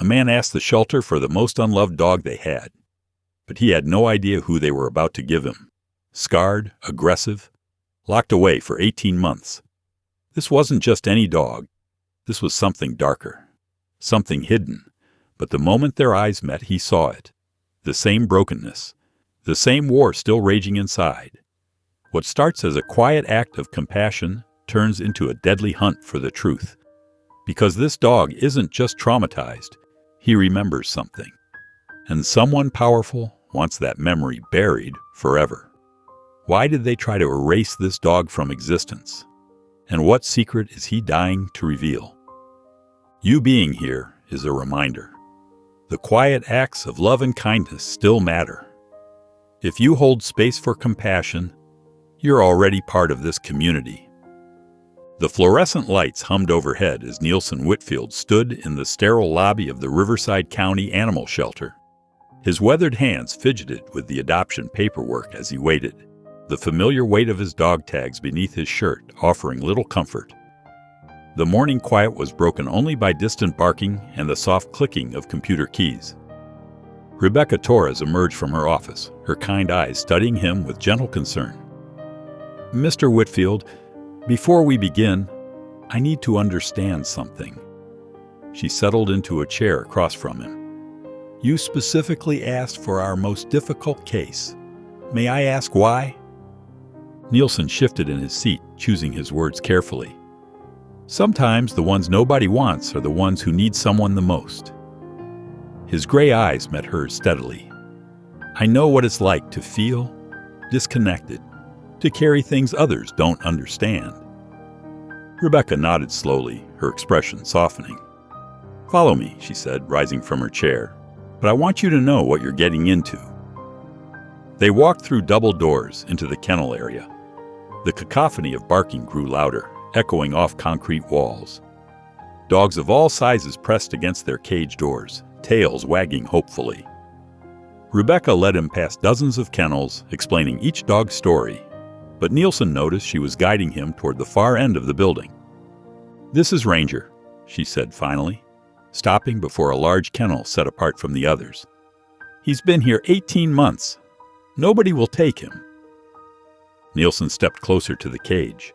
a man asked the shelter for the most unloved dog they had. But he had no idea who they were about to give him. Scarred, aggressive, locked away for 18 months. This wasn't just any dog. This was something darker, something hidden. But the moment their eyes met, he saw it. The same brokenness, the same war still raging inside. What starts as a quiet act of compassion turns into a deadly hunt for the truth. Because this dog isn't just traumatized, he remembers something. And someone powerful wants that memory buried forever. Why did they try to erase this dog from existence? And what secret is he dying to reveal? You being here is a reminder. The quiet acts of love and kindness still matter. If you hold space for compassion, you're already part of this community. The fluorescent lights hummed overhead as Nielsen Whitfield stood in the sterile lobby of the Riverside County Animal Shelter. His weathered hands fidgeted with the adoption paperwork as he waited, the familiar weight of his dog tags beneath his shirt offering little comfort. The morning quiet was broken only by distant barking and the soft clicking of computer keys. Rebecca Torres emerged from her office, her kind eyes studying him with gentle concern. "Mr. Whitfield, before we begin, I need to understand something." She settled into a chair across from him. "You specifically asked for our most difficult case. May I ask why?" Nielsen shifted in his seat, choosing his words carefully. "Sometimes the ones nobody wants are the ones who need someone the most." His gray eyes met hers steadily. "I know what it's like to feel disconnected, to carry things others don't understand." Rebecca nodded slowly, her expression softening. "Follow me," she said, rising from her chair. "But I want you to know what you're getting into." They walked through double doors into the kennel area. The cacophony of barking grew louder, echoing off concrete walls. Dogs of all sizes pressed against their cage doors, tails wagging hopefully. Rebecca led him past dozens of kennels, explaining each dog's story, but Nielsen noticed she was guiding him toward the far end of the building. "This is Ranger," she said finally, stopping before a large kennel set apart from the others. "He's been here 18 months. Nobody will take him." Nielsen stepped closer to the cage.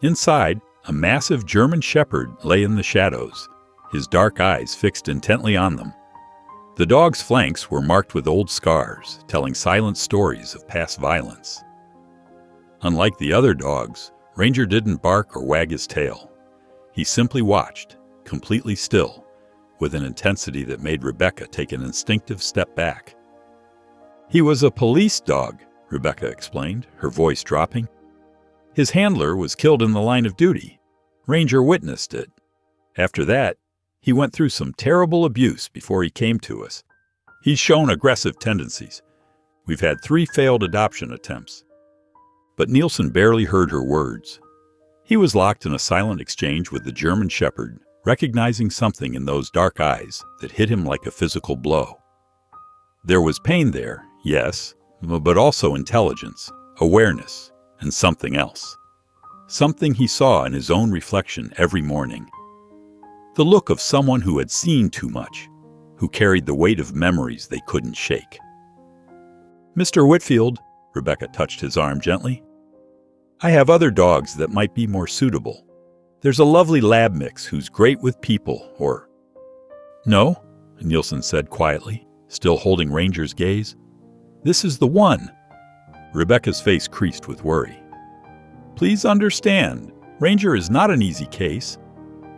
Inside, a massive German Shepherd lay in the shadows, his dark eyes fixed intently on them. The dog's flanks were marked with old scars, telling silent stories of past violence. Unlike the other dogs, Ranger didn't bark or wag his tail. He simply watched, completely still, with an intensity that made Rebecca take an instinctive step back. "He was a police dog," Rebecca explained, her voice dropping. "His handler was killed in the line of duty. Ranger witnessed it. After that, he went through some terrible abuse before he came to us. He's shown aggressive tendencies. We've had 3 failed adoption attempts." But Nielsen barely heard her words. He was locked in a silent exchange with the German Shepherd, recognizing something in those dark eyes that hit him like a physical blow. There was pain there, yes, but also intelligence, awareness, and something else. Something he saw in his own reflection every morning. The look of someone who had seen too much, who carried the weight of memories they couldn't shake. "Mr. Whitfield," Rebecca touched his arm gently, "I have other dogs that might be more suitable. There's a lovely lab mix who's great with people, or—" "No," Nielsen said quietly, still holding Ranger's gaze. "This is the one." Rebecca's face creased with worry. "Please understand, Ranger is not an easy case.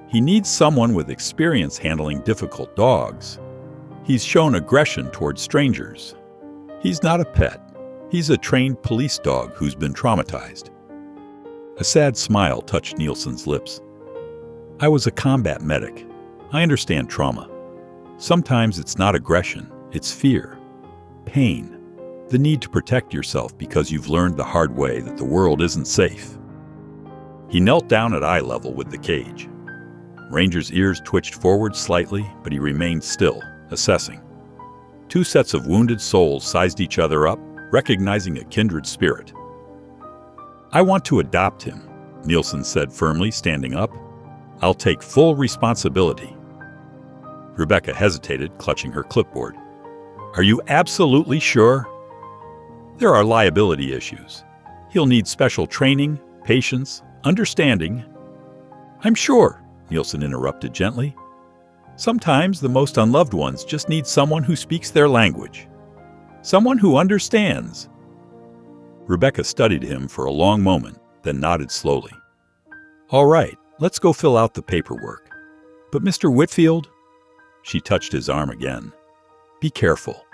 He needs someone with experience handling difficult dogs. He's shown aggression towards strangers. He's not a pet. He's a trained police dog who's been traumatized." A sad smile touched Nielsen's lips. "I was a combat medic. I understand trauma. Sometimes it's not aggression, it's fear, pain, the need to protect yourself because you've learned the hard way that the world isn't safe." He knelt down at eye level with the cage. Ranger's ears twitched forward slightly, but he remained still, assessing. 2 sets of wounded souls sized each other up, recognizing a kindred spirit. "I want to adopt him," Nielsen said firmly, standing up. "I'll take full responsibility." Rebecca hesitated, clutching her clipboard. Are you absolutely sure? There are liability issues. He'll need special training, patience, understanding. I'm sure, Nielsen interrupted gently. Sometimes the most unloved ones just need someone who speaks their language. Someone who understands. Rebecca studied him for a long moment, then nodded slowly. All right, let's go fill out the paperwork. But Mr. Whitfield, she touched his arm again. Be careful,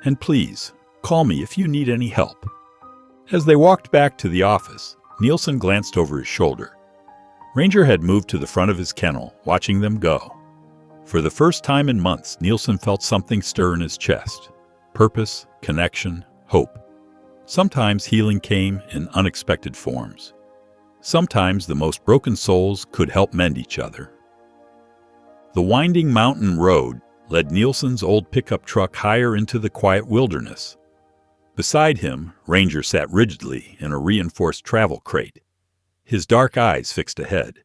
and please, call me if you need any help. As they walked back to the office, Nielsen glanced over his shoulder. Ranger had moved to the front of his kennel, watching them go. For the first time in months, Nielsen felt something stir in his chest. Purpose, connection, hope. Sometimes healing came in unexpected forms. Sometimes the most broken souls could help mend each other. The winding mountain road led Nielsen's old pickup truck higher into the quiet wilderness. Beside him, Ranger sat rigidly in a reinforced travel crate, his dark eyes fixed ahead.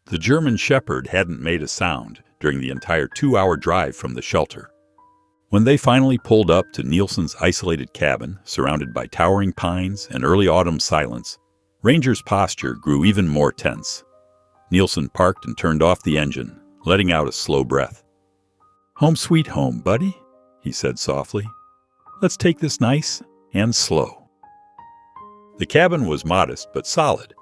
The German shepherd hadn't made a sound during the entire 2-hour drive from the shelter. When they finally pulled up to Nielsen's isolated cabin, surrounded by towering pines and early autumn silence, Ranger's posture grew even more tense. Nielsen parked and turned off the engine, letting out a slow breath. Home sweet home, buddy, he said softly. Let's take this nice and slow. The cabin was modest but solid,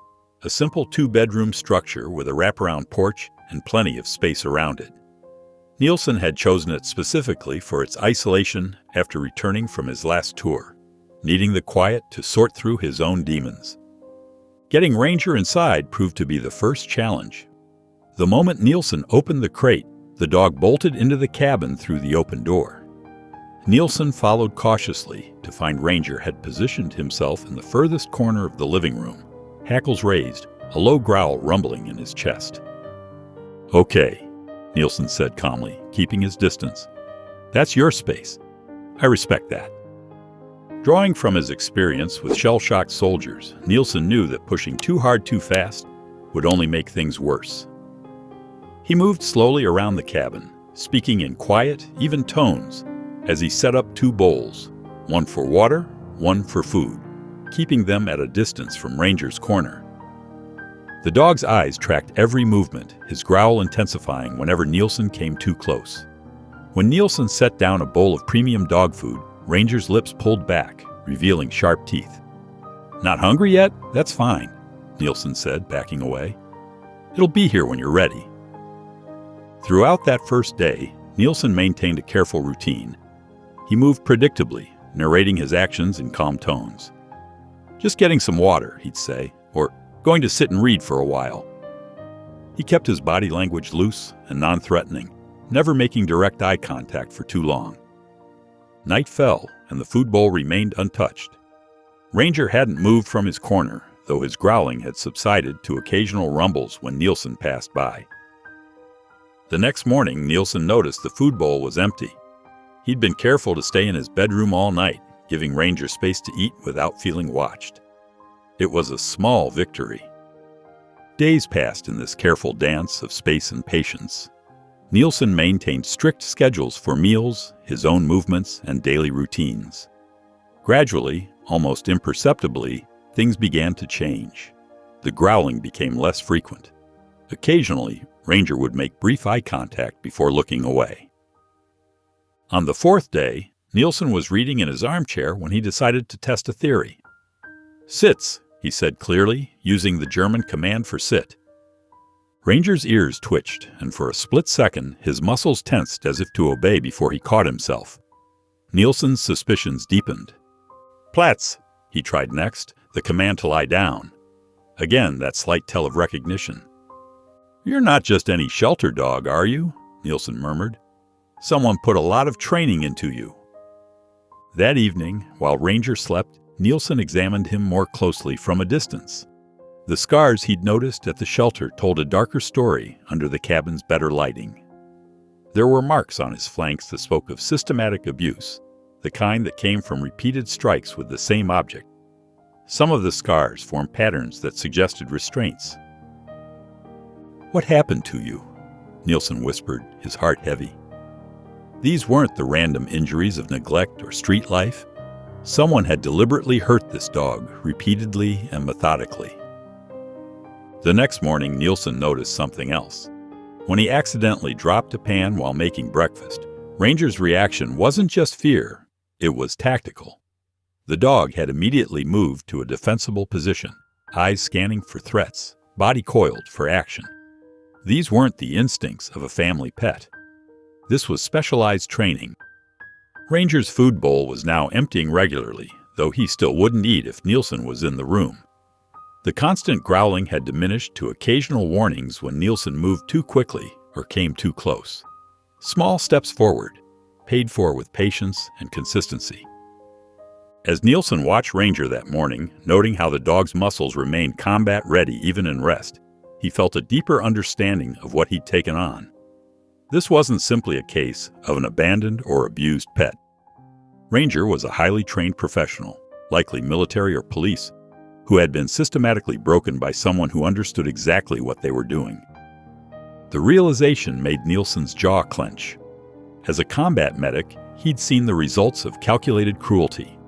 a simple 2-bedroom structure with a wraparound porch and plenty of space around it. Nielsen had chosen it specifically for its isolation after returning from his last tour, needing the quiet to sort through his own demons. Getting Ranger inside proved to be the first challenge. The moment Nielsen opened the crate, the dog bolted into the cabin through the open door. Nielsen followed cautiously to find Ranger had positioned himself in the furthest corner of the living room, hackles raised, a low growl rumbling in his chest. Okay, Nielsen said calmly, keeping his distance. That's your space. I respect that. Drawing from his experience with shell-shocked soldiers, Nielsen knew that pushing too hard too fast would only make things worse. He moved slowly around the cabin, speaking in quiet, even tones, as he set up 2 bowls, one for water, one for food, keeping them at a distance from Ranger's corner. The dog's eyes tracked every movement, his growl intensifying whenever Nielsen came too close. When Nielsen set down a bowl of premium dog food, Ranger's lips pulled back, revealing sharp teeth. Not hungry yet? That's fine, Nielsen said, backing away. It'll be here when you're ready. Throughout that first day, Nielsen maintained a careful routine. He moved predictably, narrating his actions in calm tones. Just getting some water, he'd say, or going to sit and read for a while. He kept his body language loose and non-threatening, never making direct eye contact for too long. Night fell, and the food bowl remained untouched. Ranger hadn't moved from his corner, though his growling had subsided to occasional rumbles when Nielsen passed by. The next morning, Nielsen noticed the food bowl was empty. He'd been careful to stay in his bedroom all night, giving Ranger space to eat without feeling watched. It was a small victory. Days passed in this careful dance of space and patience. Nielsen maintained strict schedules for meals, his own movements, and daily routines. Gradually, almost imperceptibly, things began to change. The growling became less frequent. Occasionally, Ranger would make brief eye contact before looking away. On the 4th day, Nielsen was reading in his armchair when he decided to test a theory. Sitz, he said clearly, using the German command for sit. Ranger's ears twitched, and for a split second, his muscles tensed as if to obey before he caught himself. Nielsen's suspicions deepened. Platz, he tried next, the command to lie down. Again, that slight tell of recognition. You're not just any shelter dog, are you? Nielsen murmured. Someone put a lot of training into you. That evening, while Ranger slept, Nielsen examined him more closely from a distance. The scars he'd noticed at the shelter told a darker story under the cabin's better lighting. There were marks on his flanks that spoke of systematic abuse, the kind that came from repeated strikes with the same object. Some of the scars formed patterns that suggested restraints. What happened to you? Nielsen whispered, his heart heavy. These weren't the random injuries of neglect or street life. Someone had deliberately hurt this dog, repeatedly and methodically. The next morning, Nielsen noticed something else. When he accidentally dropped a pan while making breakfast, Ranger's reaction wasn't just fear, it was tactical. The dog had immediately moved to a defensible position, eyes scanning for threats, body coiled for action. These weren't the instincts of a family pet. This was specialized training. Ranger's food bowl was now emptying regularly, though he still wouldn't eat if Nielsen was in the room. The constant growling had diminished to occasional warnings when Nielsen moved too quickly or came too close. Small steps forward, paid for with patience and consistency. As Nielsen watched Ranger that morning, noting how the dog's muscles remained combat-ready even in rest, he felt a deeper understanding of what he'd taken on. This wasn't simply a case of an abandoned or abused pet. Ranger was a highly trained professional, likely military or police, who had been systematically broken by someone who understood exactly what they were doing. The realization made Nielsen's jaw clench. As a combat medic, he'd seen the results of calculated cruelty.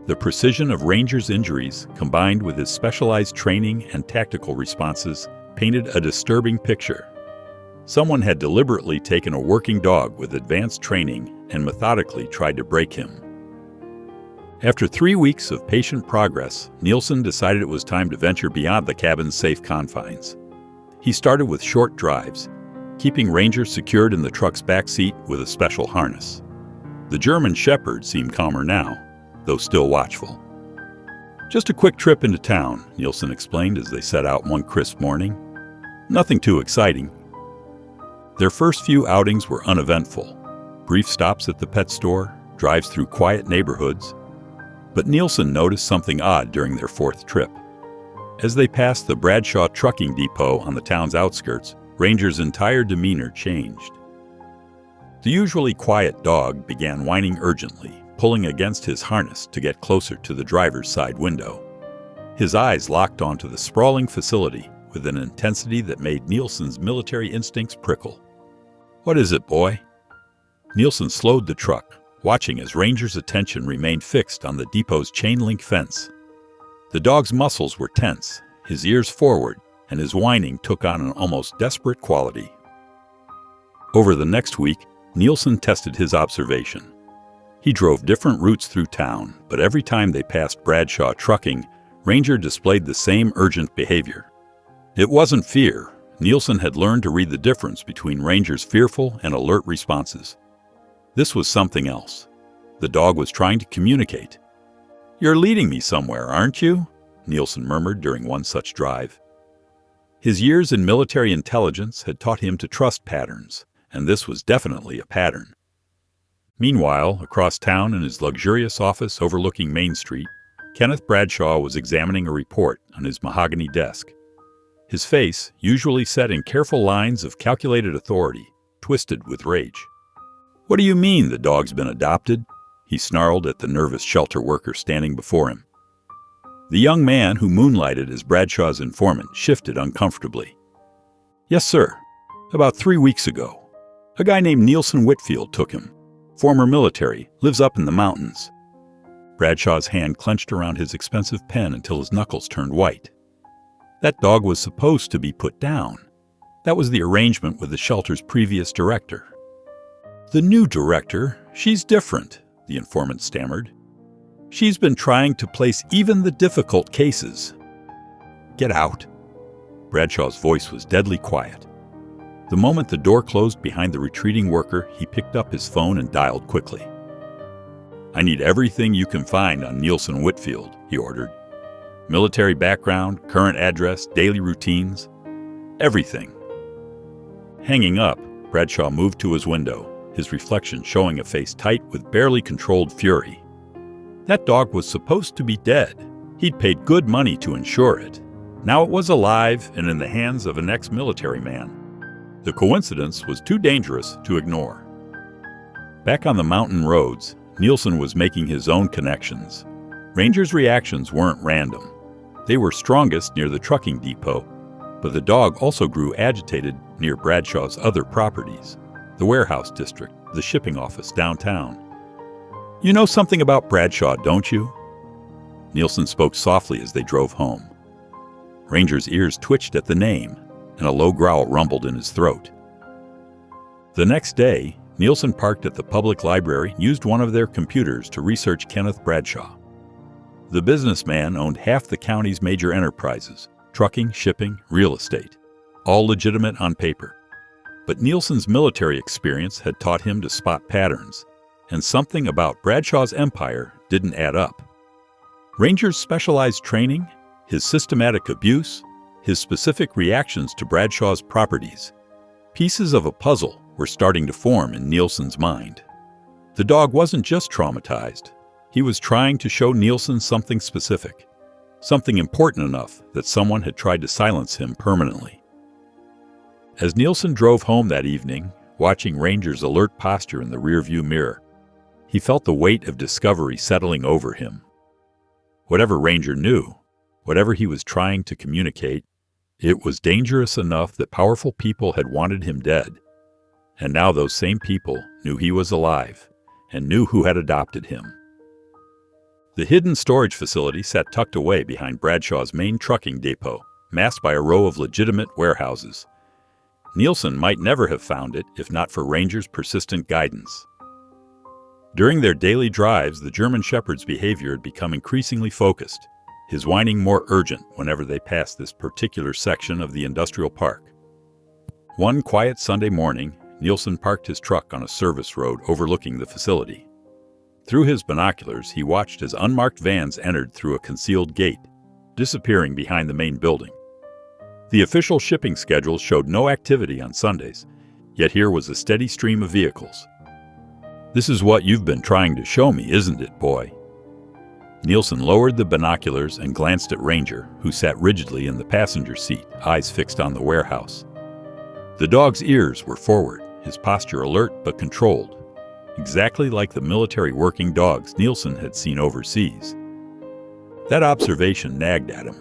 The precision of Ranger's injuries, combined with his specialized training and tactical responses, painted a disturbing picture. Someone had deliberately taken a working dog with advanced training and methodically tried to break him. After 3 weeks of patient progress, Nielsen decided it was time to venture beyond the cabin's safe confines. He started with short drives, keeping Ranger secured in the truck's back seat with a special harness. The German Shepherd seemed calmer now, though still watchful. "Just a quick trip into town," Nielsen explained as they set out one crisp morning. "Nothing too exciting." Their first few outings were uneventful. Brief stops at the pet store, drives through quiet neighborhoods. But Nielsen noticed something odd during their fourth trip. As they passed the Bradshaw trucking depot on the town's outskirts, Ranger's entire demeanor changed. The usually quiet dog began whining urgently, pulling against his harness to get closer to the driver's side window. His eyes locked onto the sprawling facility with an intensity that made Nielsen's military instincts prickle. "What is it, boy?" Nielsen slowed the truck, watching as Ranger's attention remained fixed on the depot's chain-link fence. The dog's muscles were tense, his ears forward, and his whining took on an almost desperate quality. Over the next week, Nielsen tested his observation. He drove different routes through town, but every time they passed Bradshaw Trucking, Ranger displayed the same urgent behavior. It wasn't fear. Nielsen had learned to read the difference between Ranger's fearful and alert responses. This was something else. The dog was trying to communicate. "You're leading me somewhere, aren't you?" Nielsen murmured during one such drive. His years in military intelligence had taught him to trust patterns, and this was definitely a pattern. Meanwhile, across town in his luxurious office overlooking Main Street, Kenneth Bradshaw was examining a report on his mahogany desk. His face, usually set in careful lines of calculated authority, twisted with rage. "What do you mean the dog's been adopted?" he snarled at the nervous shelter worker standing before him. The young man who moonlighted as Bradshaw's informant shifted uncomfortably. "Yes, sir. About 3 weeks ago. A guy named Nielsen Whitfield took him. Former military, lives up in the mountains." Bradshaw's hand clenched around his expensive pen until his knuckles turned white. That dog was supposed to be put down. That was the arrangement with the shelter's previous director. "The new director, she's different," the informant stammered. "She's been trying to place even the difficult cases." "Get out." Bradshaw's voice was deadly quiet. The moment the door closed behind the retreating worker, he picked up his phone and dialed quickly. "I need everything you can find on Nielsen Whitfield," he ordered. "Military background, current address, daily routines. Everything." Hanging up, Bradshaw moved to his window, his reflection showing a face tight with barely controlled fury. That dog was supposed to be dead. He'd paid good money to insure it. Now it was alive and in the hands of an ex-military man. The coincidence was too dangerous to ignore. Back on the mountain roads, Nielsen was making his own connections. Ranger's reactions weren't random. They were strongest near the trucking depot, but the dog also grew agitated near Bradshaw's other properties, the warehouse district, the shipping office downtown. "You know something about Bradshaw, don't you?" Nielsen spoke softly as they drove home. Ranger's ears twitched at the name, and a low growl rumbled in his throat. The next day, Nielsen parked at the public library and used one of their computers to research Kenneth Bradshaw. The businessman owned half the county's major enterprises: trucking, shipping, real estate, all legitimate on paper. But Nielsen's military experience had taught him to spot patterns, and something about Bradshaw's empire didn't add up. Ranger's specialized training, his systematic abuse, his specific reactions to Bradshaw's properties. Pieces of a puzzle were starting to form in Nielsen's mind. The dog wasn't just traumatized. He was trying to show Nielsen something specific, something important enough that someone had tried to silence him permanently. As Nielsen drove home that evening, watching Ranger's alert posture in the rearview mirror, he felt the weight of discovery settling over him. Whatever Ranger knew, whatever he was trying to communicate, it was dangerous enough that powerful people had wanted him dead. And now those same people knew he was alive and knew who had adopted him. The hidden storage facility sat tucked away behind Bradshaw's main trucking depot, masked by a row of legitimate warehouses. Nielsen might never have found it if not for Ranger's persistent guidance. During their daily drives, the German Shepherd's behavior had become increasingly focused, his whining more urgent whenever they passed this particular section of the industrial park. One quiet Sunday morning, Nielsen parked his truck on a service road overlooking the facility. Through his binoculars, he watched as unmarked vans entered through a concealed gate, disappearing behind the main building. The official shipping schedule showed no activity on Sundays, yet here was a steady stream of vehicles. "This is what you've been trying to show me, isn't it, boy?" Nielsen lowered the binoculars and glanced at Ranger, who sat rigidly in the passenger seat, eyes fixed on the warehouse. The dog's ears were forward, his posture alert but controlled, exactly like the military working dogs Nielsen had seen overseas. That observation nagged at him.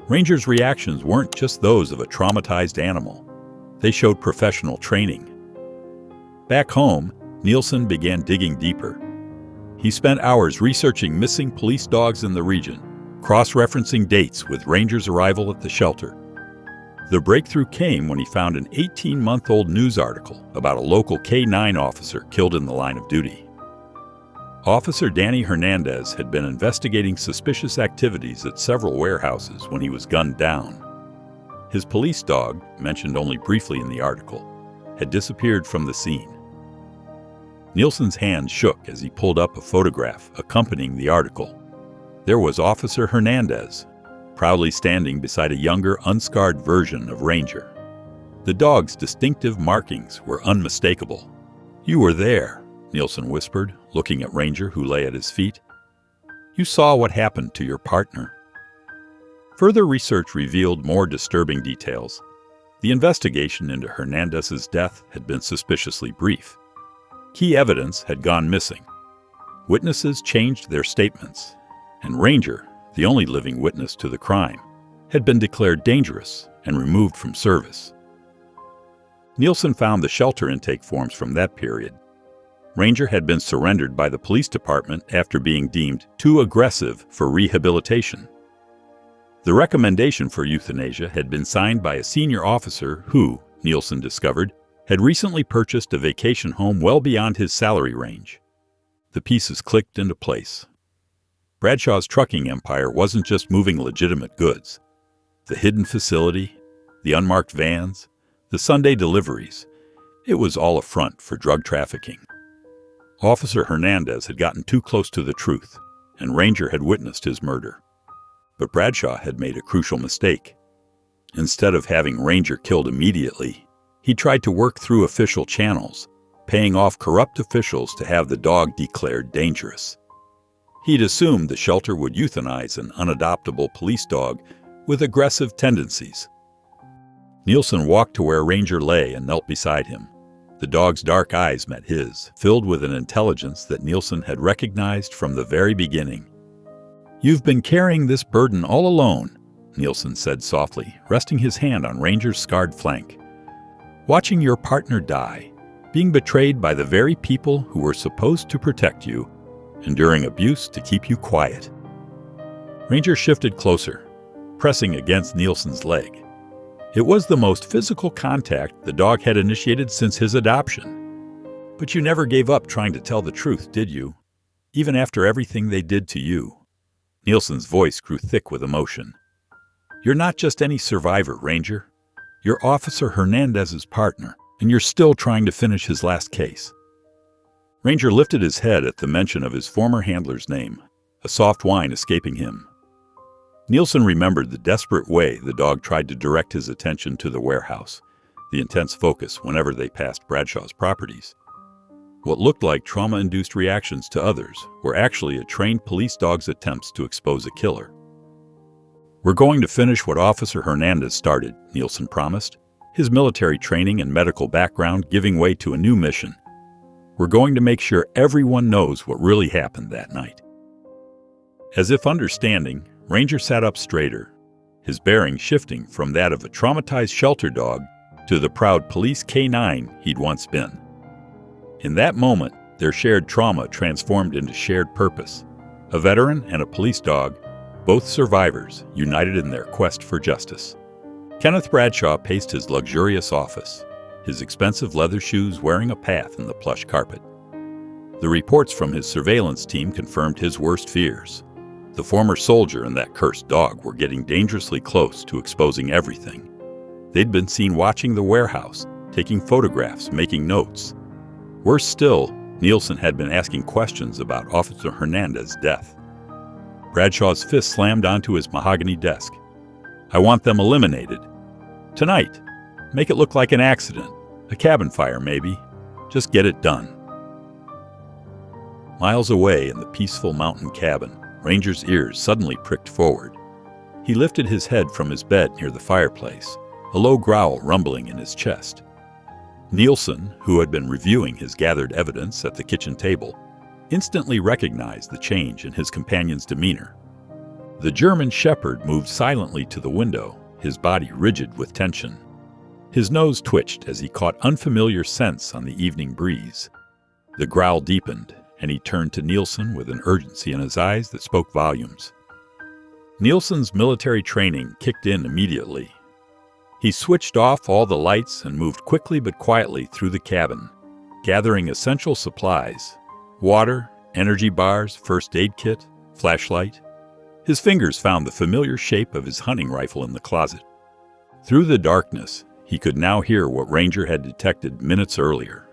Ranger's reactions weren't just those of a traumatized animal. They showed professional training. Back home, Nielsen began digging deeper. He spent hours researching missing police dogs in the region, cross-referencing dates with Ranger's arrival at the shelter. The breakthrough came when he found an 18-month-old news article about a local K-9 officer killed in the line of duty. Officer Danny Hernandez had been investigating suspicious activities at several warehouses when he was gunned down. His police dog, mentioned only briefly in the article, had disappeared from the scene. Nielsen's hand shook as he pulled up a photograph accompanying the article. There was Officer Hernandez, proudly standing beside a younger, unscarred version of Ranger. The dog's distinctive markings were unmistakable. "You were there," Nielsen whispered, looking at Ranger, who lay at his feet. "You saw what happened to your partner." Further research revealed more disturbing details. The investigation into Hernandez's death had been suspiciously brief. Key evidence had gone missing. Witnesses changed their statements, and Ranger, the only living witness to the crime, had been declared dangerous and removed from service. Nielsen found the shelter intake forms from that period. Ranger had been surrendered by the police department after being deemed too aggressive for rehabilitation. The recommendation for euthanasia had been signed by a senior officer who, Nielsen discovered, had recently purchased a vacation home well beyond his salary range. The pieces clicked into place. Bradshaw's trucking empire wasn't just moving legitimate goods. The hidden facility, the unmarked vans, the Sunday deliveries, it was all a front for drug trafficking. Officer Hernandez had gotten too close to the truth, and Ranger had witnessed his murder. But Bradshaw had made a crucial mistake. Instead of having Ranger killed immediately, he tried to work through official channels, paying off corrupt officials to have the dog declared dangerous. He'd assumed the shelter would euthanize an unadoptable police dog with aggressive tendencies. Nielsen walked to where Ranger lay and knelt beside him. The dog's dark eyes met his, filled with an intelligence that Nielsen had recognized from the very beginning. "You've been carrying this burden all alone," Nielsen said softly, resting his hand on Ranger's scarred flank. "Watching your partner die, being betrayed by the very people who were supposed to protect you, enduring abuse to keep you quiet. Ranger shifted closer, pressing against Nielsen's leg. It was the most physical contact the dog had initiated since his adoption. But you never gave up trying to tell the truth, did you? Even after everything they did to you. Nielsen's voice grew thick with emotion. You're not just any survivor, Ranger. You're Officer Hernandez's partner, and you're still trying to finish his last case. Ranger lifted his head at the mention of his former handler's name, a soft whine escaping him. Nielsen remembered the desperate way the dog tried to direct his attention to the warehouse, the intense focus whenever they passed Bradshaw's properties. What looked like trauma-induced reactions to others were actually a trained police dog's attempts to expose a killer. We're going to finish what Officer Hernandez started, Nielsen promised, his military training and medical background giving way to a new mission. We're going to make sure everyone knows what really happened that night. As if understanding, Ranger sat up straighter, his bearing shifting from that of a traumatized shelter dog to the proud police K9 he'd once been. In that moment, their shared trauma transformed into shared purpose. A veteran and a police dog, both survivors, united in their quest for justice. Kenneth Bradshaw paced his luxurious office, his expensive leather shoes wearing a path in the plush carpet. The reports from his surveillance team confirmed his worst fears. The former soldier and that cursed dog were getting dangerously close to exposing everything. They'd been seen watching the warehouse, taking photographs, making notes. Worse still, Nielsen had been asking questions about Officer Hernandez's death. Bradshaw's fist slammed onto his mahogany desk. I want them eliminated. Tonight. Make it look like an accident. A cabin fire, maybe. Just get it done. Miles away in the peaceful mountain cabin, Ranger's ears suddenly pricked forward. He lifted his head from his bed near the fireplace, a low growl rumbling in his chest. Nielsen, who had been reviewing his gathered evidence at the kitchen table, instantly recognized the change in his companion's demeanor. The German shepherd moved silently to the window, his body rigid with tension. His nose twitched as he caught unfamiliar scents on the evening breeze. The growl deepened, and he turned to Nielsen with an urgency in his eyes that spoke volumes. Nielsen's military training kicked in immediately. He switched off all the lights and moved quickly but quietly through the cabin, gathering essential supplies: water, energy bars, first aid kit, flashlight. His fingers found the familiar shape of his hunting rifle in the closet. Through the darkness, he could now hear what Ranger had detected minutes earlier: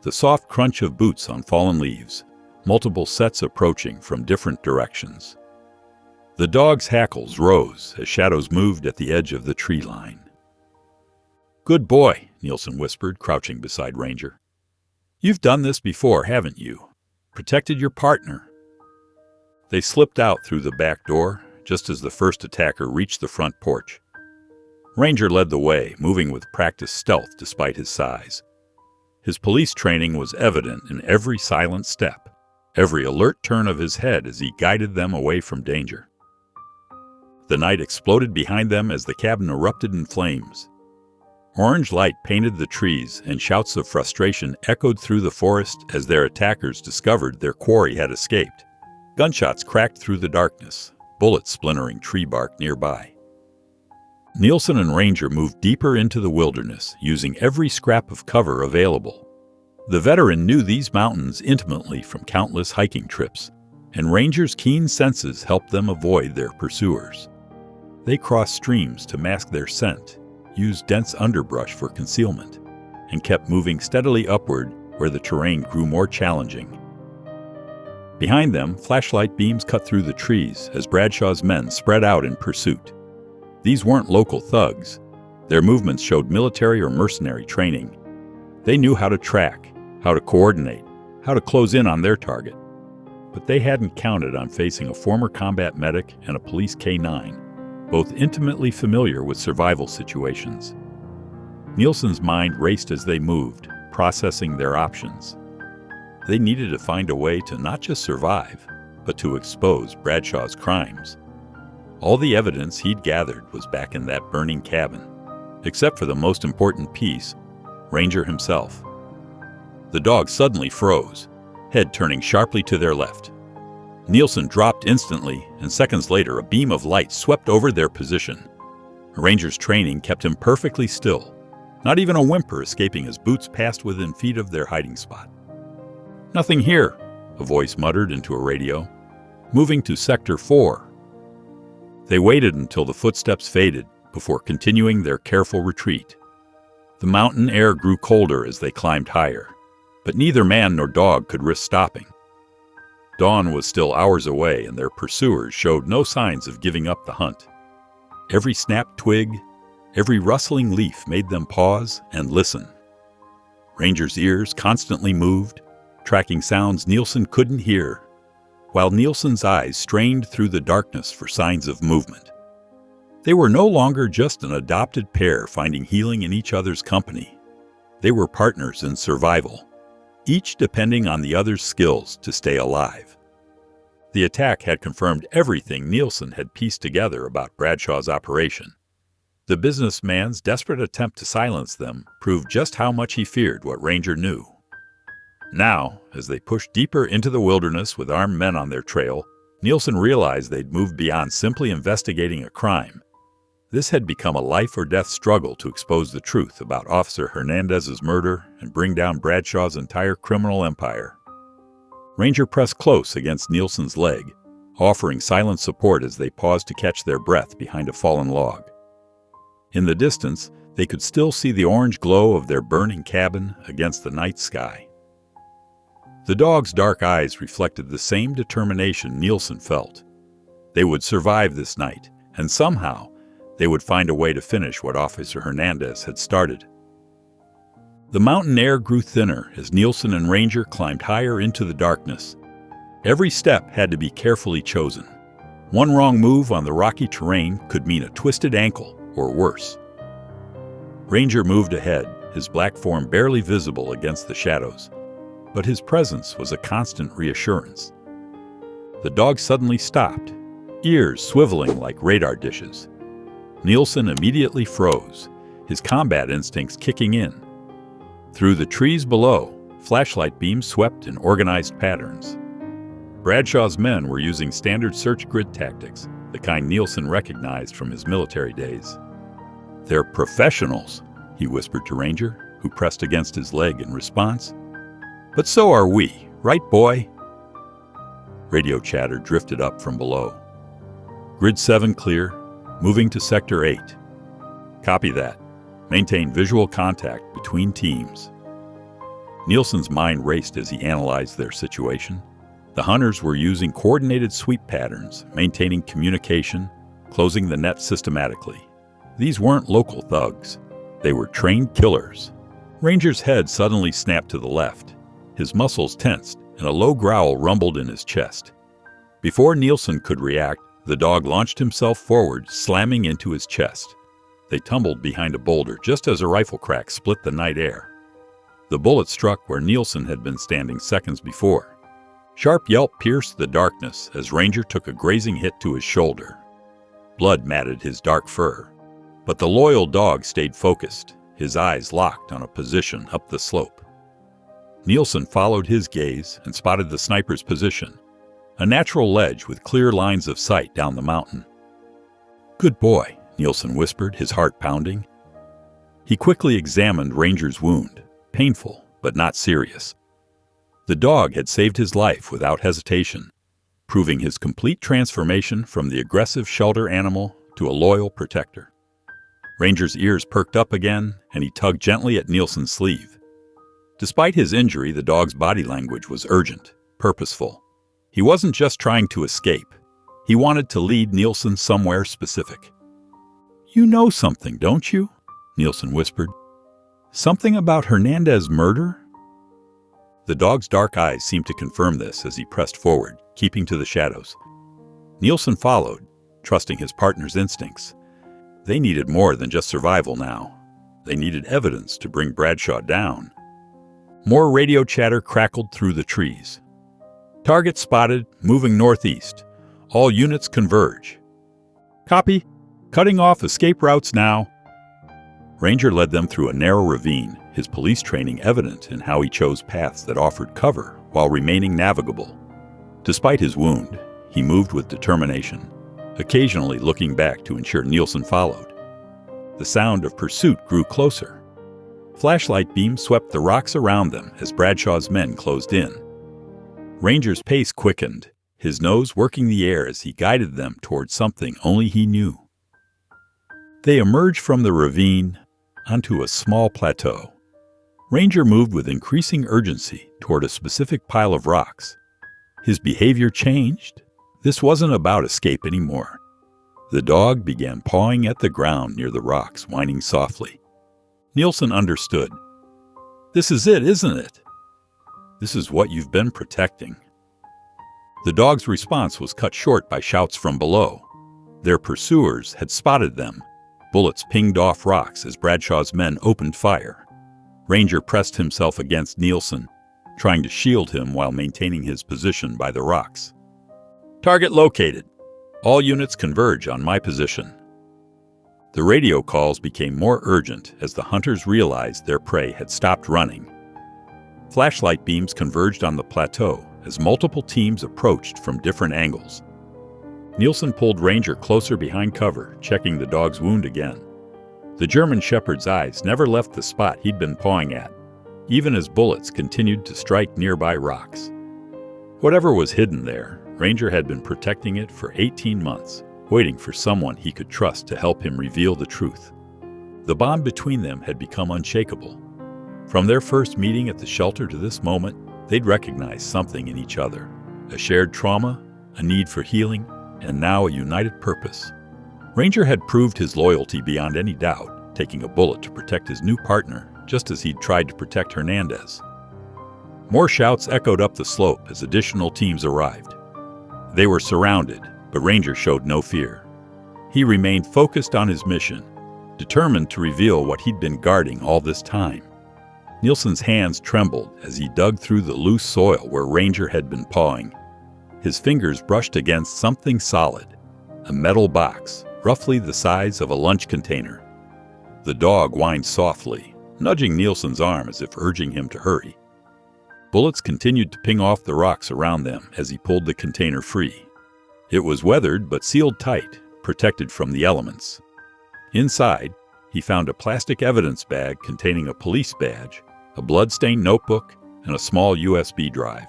the soft crunch of boots on fallen leaves, multiple sets approaching from different directions. The dog's hackles rose as shadows moved at the edge of the tree line. Good boy, Nielsen whispered, crouching beside Ranger. You've done this before, haven't you? Protected your partner. They slipped out through the back door just as the first attacker reached the front porch. Ranger led the way, moving with practiced stealth despite his size. His police training was evident in every silent step, every alert turn of his head as he guided them away from danger. The night exploded behind them as the cabin erupted in flames. Orange light painted the trees, and shouts of frustration echoed through the forest as their attackers discovered their quarry had escaped. Gunshots cracked through the darkness, bullets splintering tree bark nearby. Nielsen and Ranger moved deeper into the wilderness, using every scrap of cover available. The veteran knew these mountains intimately from countless hiking trips, and Ranger's keen senses helped them avoid their pursuers. They crossed streams to mask their scent, used dense underbrush for concealment, and kept moving steadily upward where the terrain grew more challenging. Behind them, flashlight beams cut through the trees as Bradshaw's men spread out in pursuit. These weren't local thugs. Their movements showed military or mercenary training. They knew how to track, how to coordinate, how to close in on their target. But they hadn't counted on facing a former combat medic and a police K9, both intimately familiar with survival situations. Nielsen's mind raced as they moved, processing their options. They needed to find a way to not just survive, but to expose Bradshaw's crimes. All the evidence he'd gathered was back in that burning cabin, except for the most important piece, Ranger himself. The dog suddenly froze, head turning sharply to their left. Nielsen dropped instantly, and seconds later a beam of light swept over their position. A ranger's training kept him perfectly still, not even a whimper escaping as boots passed within feet of their hiding spot. "Nothing here," a voice muttered into a radio. "Moving to Sector 4. They waited until the footsteps faded before continuing their careful retreat. The mountain air grew colder as they climbed higher, but neither man nor dog could risk stopping. Dawn was still hours away, and their pursuers showed no signs of giving up the hunt. Every snapped twig, every rustling leaf made them pause and listen. Ranger's ears constantly moved, tracking sounds Nielsen couldn't hear, while Nielsen's eyes strained through the darkness for signs of movement. They were no longer just an adopted pair finding healing in each other's company. They were partners in survival, each depending on the other's skills to stay alive. The attack had confirmed everything Nielsen had pieced together about Bradshaw's operation. The businessman's desperate attempt to silence them proved just how much he feared what Ranger knew. Now, as they pushed deeper into the wilderness with armed men on their trail, Nielsen realized they'd moved beyond simply investigating a crime. This had become a life-or-death struggle to expose the truth about Officer Hernandez's murder and bring down Bradshaw's entire criminal empire. Ranger pressed close against Nielsen's leg, offering silent support as they paused to catch their breath behind a fallen log. In the distance, they could still see the orange glow of their burning cabin against the night sky. The dog's dark eyes reflected the same determination Nielsen felt. They would survive this night, and somehow, they would find a way to finish what Officer Hernandez had started. The mountain air grew thinner as Nielsen and Ranger climbed higher into the darkness. Every step had to be carefully chosen. One wrong move on the rocky terrain could mean a twisted ankle or worse. Ranger moved ahead, his black form barely visible against the shadows, but his presence was a constant reassurance. The dog suddenly stopped, ears swiveling like radar dishes. Nielsen immediately froze, his combat instincts kicking in. Through the trees below, flashlight beams swept in organized patterns. Bradshaw's men were using standard search grid tactics, the kind Nielsen recognized from his military days. "They're professionals," he whispered to Ranger, who pressed against his leg in response. "But so are we, right, boy?" Radio chatter drifted up from below. "Grid 7 clear. Moving to Sector 8. Copy that. Maintain visual contact between teams." Nielsen's mind raced as he analyzed their situation. The hunters were using coordinated sweep patterns, maintaining communication, closing the net systematically. These weren't local thugs. They were trained killers. Ranger's head suddenly snapped to the left. His muscles tensed, and a low growl rumbled in his chest. Before Nielsen could react, the dog launched himself forward, slamming into his chest. They tumbled behind a boulder just as a rifle crack split the night air. The bullet struck where Nielsen had been standing seconds before. Sharp yelp pierced the darkness as Ranger took a grazing hit to his shoulder. Blood matted his dark fur, but the loyal dog stayed focused, his eyes locked on a position up the slope. Nielsen followed his gaze and spotted the sniper's position, a natural ledge with clear lines of sight down the mountain. "Good boy," Nielsen whispered, his heart pounding. He quickly examined Ranger's wound, painful but not serious. The dog had saved his life without hesitation, proving his complete transformation from the aggressive shelter animal to a loyal protector. Ranger's ears perked up again, and he tugged gently at Nielsen's sleeve. Despite his injury, the dog's body language was urgent, purposeful. He wasn't just trying to escape. He wanted to lead Nielsen somewhere specific. "You know something, don't you?" Nielsen whispered. "Something about Hernandez's murder?" The dog's dark eyes seemed to confirm this as he pressed forward, keeping to the shadows. Nielsen followed, trusting his partner's instincts. They needed more than just survival now. They needed evidence to bring Bradshaw down. More radio chatter crackled through the trees. "Target spotted, moving northeast. All units converge." "Copy. Cutting off escape routes now." Ranger led them through a narrow ravine, his police training evident in how he chose paths that offered cover while remaining navigable. Despite his wound, he moved with determination, occasionally looking back to ensure Nielsen followed. The sound of pursuit grew closer. Flashlight beams swept the rocks around them as Bradshaw's men closed in. Ranger's pace quickened, his nose working the air as he guided them towards something only he knew. They emerged from the ravine onto a small plateau. Ranger moved with increasing urgency toward a specific pile of rocks. His behavior changed. This wasn't about escape anymore. The dog began pawing at the ground near the rocks, whining softly. Nielsen understood. "This is it, isn't it? This is what you've been protecting." The dog's response was cut short by shouts from below. Their pursuers had spotted them. Bullets pinged off rocks as Bradshaw's men opened fire. Ranger pressed himself against Nielsen, trying to shield him while maintaining his position by the rocks. "Target located. All units converge on my position." The radio calls became more urgent as the hunters realized their prey had stopped running. Flashlight beams converged on the plateau as multiple teams approached from different angles. Nielsen pulled Ranger closer behind cover, checking the dog's wound again. The German shepherd's eyes never left the spot he'd been pawing at, even as bullets continued to strike nearby rocks. Whatever was hidden there, Ranger had been protecting it for 18 months, waiting for someone he could trust to help him reveal the truth. The bond between them had become unshakable. From their first meeting at the shelter to this moment, they'd recognized something in each other: a shared trauma, a need for healing, and now a united purpose. Ranger had proved his loyalty beyond any doubt, taking a bullet to protect his new partner, just as he'd tried to protect Hernandez. More shouts echoed up the slope as additional teams arrived. They were surrounded, but Ranger showed no fear. He remained focused on his mission, determined to reveal what he'd been guarding all this time. Nielsen's hands trembled as he dug through the loose soil where Ranger had been pawing. His fingers brushed against something solid, a metal box, roughly the size of a lunch container. The dog whined softly, nudging Nielsen's arm as if urging him to hurry. Bullets continued to ping off the rocks around them as he pulled the container free. It was weathered but sealed tight, protected from the elements. Inside, he found a plastic evidence bag containing a police badge, a blood-stained notebook, and a small USB drive.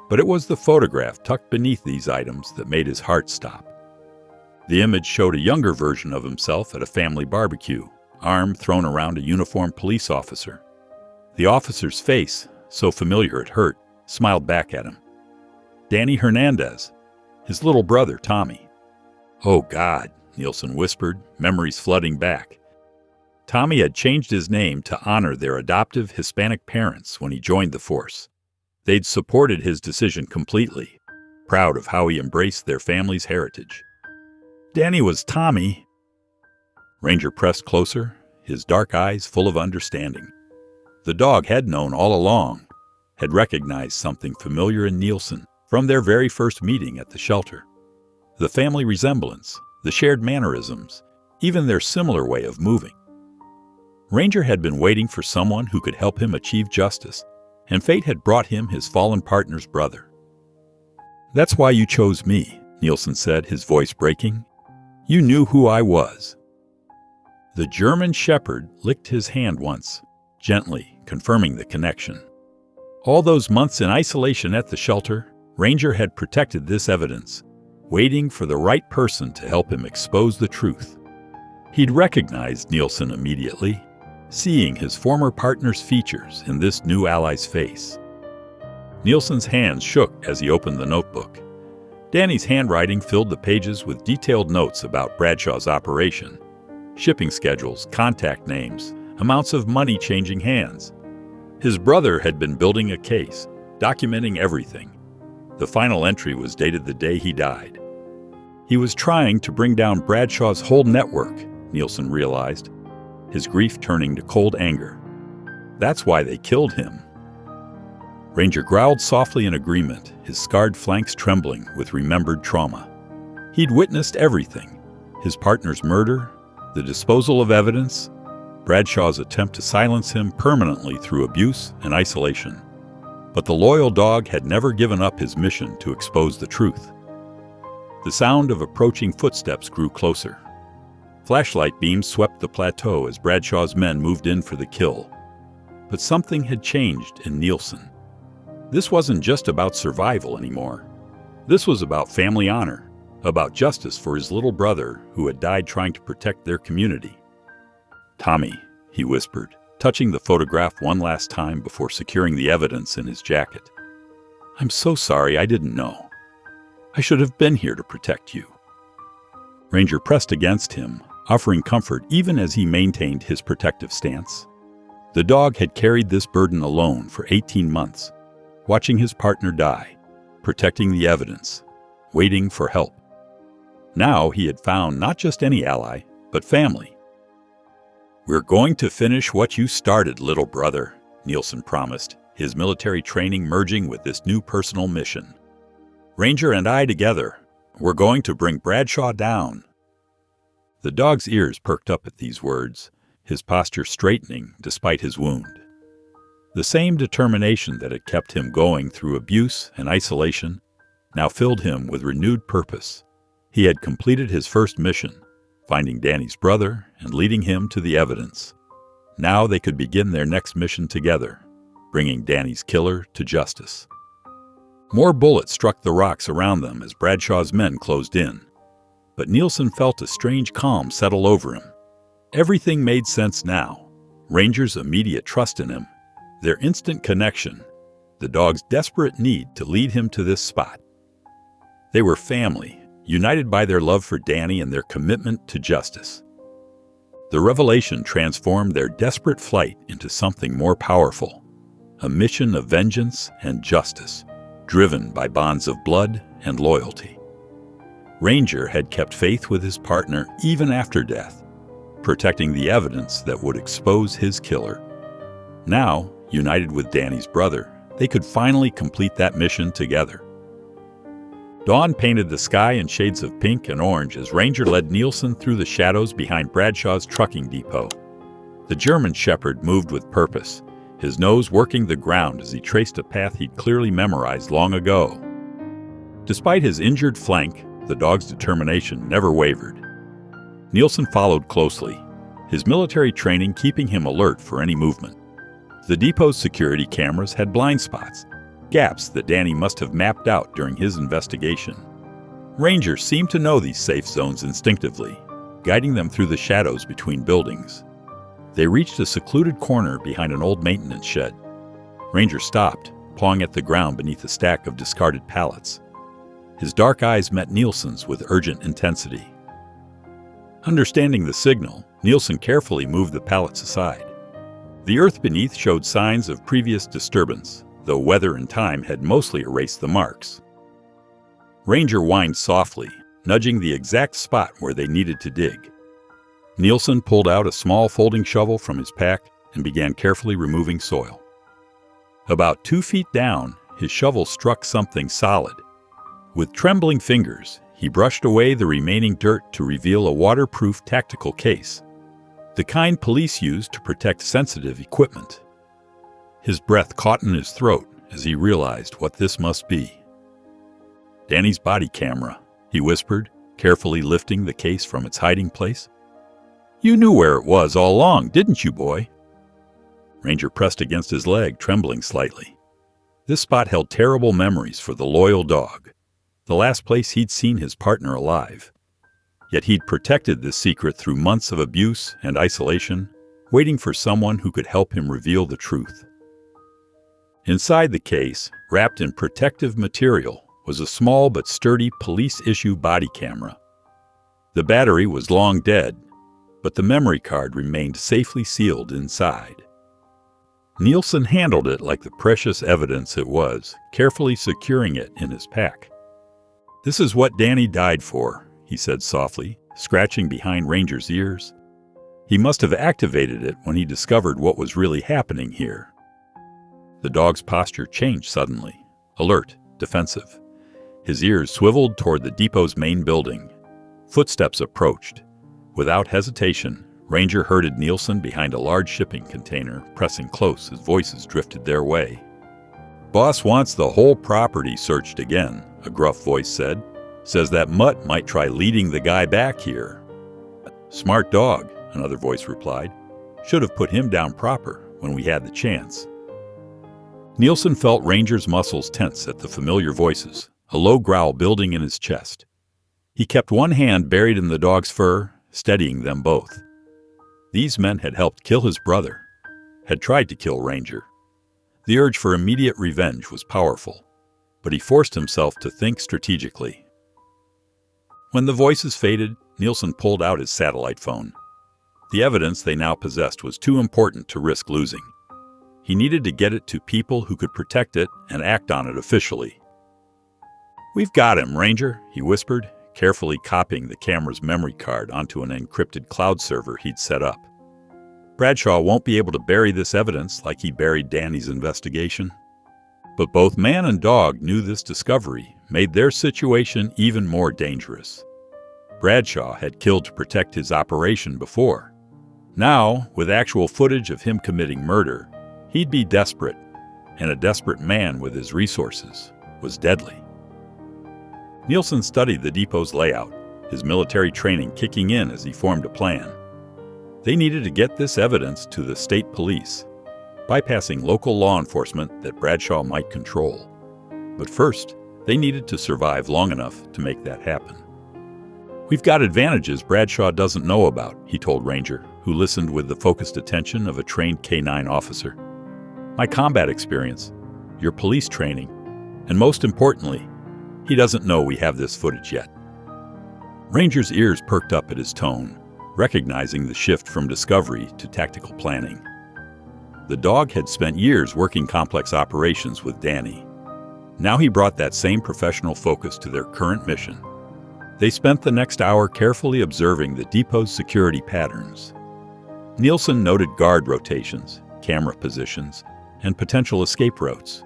But it was the photograph tucked beneath these items that made his heart stop. The image showed a younger version of himself at a family barbecue, arm thrown around a uniformed police officer. The officer's face, so familiar it hurt, smiled back at him. Danny Hernandez, his little brother Tommy. "Oh God," Nielsen whispered, memories flooding back. Tommy had changed his name to honor their adoptive Hispanic parents when he joined the force. They'd supported his decision completely, proud of how he embraced their family's heritage. "Danny was Tommy." Ranger pressed closer, his dark eyes full of understanding. The dog had known all along, had recognized something familiar in Nielsen from their very first meeting at the shelter. The family resemblance, the shared mannerisms, even their similar way of moving. Ranger had been waiting for someone who could help him achieve justice, and fate had brought him his fallen partner's brother. "That's why you chose me," Nielsen said, his voice breaking. "You knew who I was." The German shepherd licked his hand once, gently, confirming the connection. All those months in isolation at the shelter, Ranger had protected this evidence, waiting for the right person to help him expose the truth. He'd recognized Nielsen immediately, seeing his former partner's features in this new ally's face. Nielsen's hands shook as he opened the notebook. Danny's handwriting filled the pages with detailed notes about Bradshaw's operation. Shipping schedules, contact names, amounts of money changing hands. His brother had been building a case, documenting everything. The final entry was dated the day he died. He was trying to bring down Bradshaw's whole network, Nielsen realized, his grief turning to cold anger. That's why they killed him. Ranger growled softly in agreement, his scarred flanks trembling with remembered trauma. He'd witnessed everything: his partner's murder, the disposal of evidence, Bradshaw's attempt to silence him permanently through abuse and isolation. But the loyal dog had never given up his mission to expose the truth. The sound of approaching footsteps grew closer. Flashlight beams swept the plateau as Bradshaw's men moved in for the kill. But something had changed in Nielsen. This wasn't just about survival anymore. This was about family honor, about justice for his little brother who had died trying to protect their community. "Tommy," he whispered, touching the photograph one last time before securing the evidence in his jacket. "I'm so sorry, I didn't know. I should have been here to protect you." Ranger pressed against him, offering comfort even as he maintained his protective stance. The dog had carried this burden alone for 18 months, watching his partner die, protecting the evidence, waiting for help. Now he had found not just any ally, but family. "We're going to finish what you started, little brother," Nielsen promised, his military training merging with this new personal mission. "Ranger and I together, we're going to bring Bradshaw down." The dog's ears perked up at these words, his posture straightening despite his wound. The same determination that had kept him going through abuse and isolation now filled him with renewed purpose. He had completed his first mission, finding Danny's brother and leading him to the evidence. Now they could begin their next mission together, bringing Danny's killer to justice. More bullets struck the rocks around them as Bradshaw's men closed in. But Nielsen felt a strange calm settle over him. Everything made sense now. Ranger's immediate trust in him, their instant connection, the dog's desperate need to lead him to this spot. They were family, united by their love for Danny and their commitment to justice. The revelation transformed their desperate flight into something more powerful, a mission of vengeance and justice, driven by bonds of blood and loyalty. Ranger had kept faith with his partner even after death, protecting the evidence that would expose his killer. Now, united with Danny's brother, they could finally complete that mission together. Dawn painted the sky in shades of pink and orange as Ranger led Nielsen through the shadows behind Bradshaw's trucking depot. The German shepherd moved with purpose, his nose working the ground as he traced a path he'd clearly memorized long ago. Despite his injured flank, the dog's determination never wavered. Nielsen followed closely, his military training keeping him alert for any movement. The depot's security cameras had blind spots, gaps that Danny must have mapped out during his investigation. Ranger seemed to know these safe zones instinctively, guiding them through the shadows between buildings. They reached a secluded corner behind an old maintenance shed. Ranger stopped, pawing at the ground beneath a stack of discarded pallets. His dark eyes met Nielsen's with urgent intensity. Understanding the signal, Nielsen carefully moved the pallets aside. The earth beneath showed signs of previous disturbance, though weather and time had mostly erased the marks. Ranger whined softly, nudging the exact spot where they needed to dig. Nielsen pulled out a small folding shovel from his pack and began carefully removing soil. About 2 feet down, his shovel struck something solid. With trembling fingers, he brushed away the remaining dirt to reveal a waterproof tactical case, the kind police use to protect sensitive equipment. His breath caught in his throat as he realized what this must be. "Danny's body camera," he whispered, carefully lifting the case from its hiding place. "You knew where it was all along, didn't you, boy?" Ranger pressed against his leg, trembling slightly. This spot held terrible memories for the loyal dog, the last place he'd seen his partner alive. Yet he'd protected this secret through months of abuse and isolation, waiting for someone who could help him reveal the truth. Inside the case, wrapped in protective material, was a small but sturdy police-issue body camera. The battery was long dead, but the memory card remained safely sealed inside. Nielsen handled it like the precious evidence it was, carefully securing it in his pack. "This is what Danny died for," he said softly, scratching behind Ranger's ears. He must have activated it when he discovered what was really happening here. The dog's posture changed suddenly, alert, defensive. His ears swiveled toward the depot's main building. Footsteps approached. Without hesitation, Ranger herded Nielsen behind a large shipping container, pressing close as voices drifted their way. "Boss wants the whole property searched again," a gruff voice said. "Says that mutt might try leading the guy back here." "Smart dog," another voice replied. "Should have put him down proper when we had the chance." Nielsen felt Ranger's muscles tense at the familiar voices, a low growl building in his chest. He kept one hand buried in the dog's fur, steadying them both. These men had helped kill his brother, had tried to kill Ranger. The urge for immediate revenge was powerful, but he forced himself to think strategically. When the voices faded, Nielsen pulled out his satellite phone. The evidence they now possessed was too important to risk losing. He needed to get it to people who could protect it and act on it officially. "We've got him, Ranger," he whispered, carefully copying the camera's memory card onto an encrypted cloud server he'd set up. "Bradshaw won't be able to bury this evidence like he buried Danny's investigation." But both man and dog knew this discovery made their situation even more dangerous. Bradshaw had killed to protect his operation before. Now, with actual footage of him committing murder, he'd be desperate, and a desperate man with his resources was deadly. Nielsen studied the depot's layout, his military training kicking in as he formed a plan. They needed to get this evidence to the state police, bypassing local law enforcement that Bradshaw might control. But first, they needed to survive long enough to make that happen. "We've got advantages Bradshaw doesn't know about," he told Ranger, who listened with the focused attention of a trained K-9 officer. "My combat experience, your police training, and most importantly, he doesn't know we have this footage yet." Ranger's ears perked up at his tone, recognizing the shift from discovery to tactical planning. The dog had spent years working complex operations with Danny. Now he brought that same professional focus to their current mission. They spent the next hour carefully observing the depot's security patterns. Nielsen noted guard rotations, camera positions, and potential escape routes.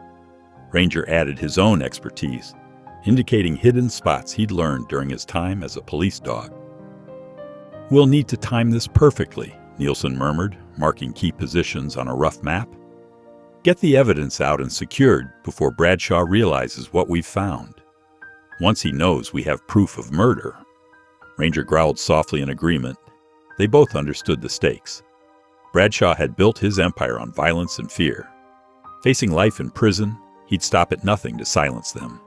Ranger added his own expertise, indicating hidden spots he'd learned during his time as a police dog. "We'll need to time this perfectly," Nielsen murmured, marking key positions on a rough map. "Get the evidence out and secured before Bradshaw realizes what we've found. Once he knows we have proof of murder." Ranger growled softly in agreement. They both understood the stakes. Bradshaw had built his empire on violence and fear. Facing life in prison, he'd stop at nothing to silence them.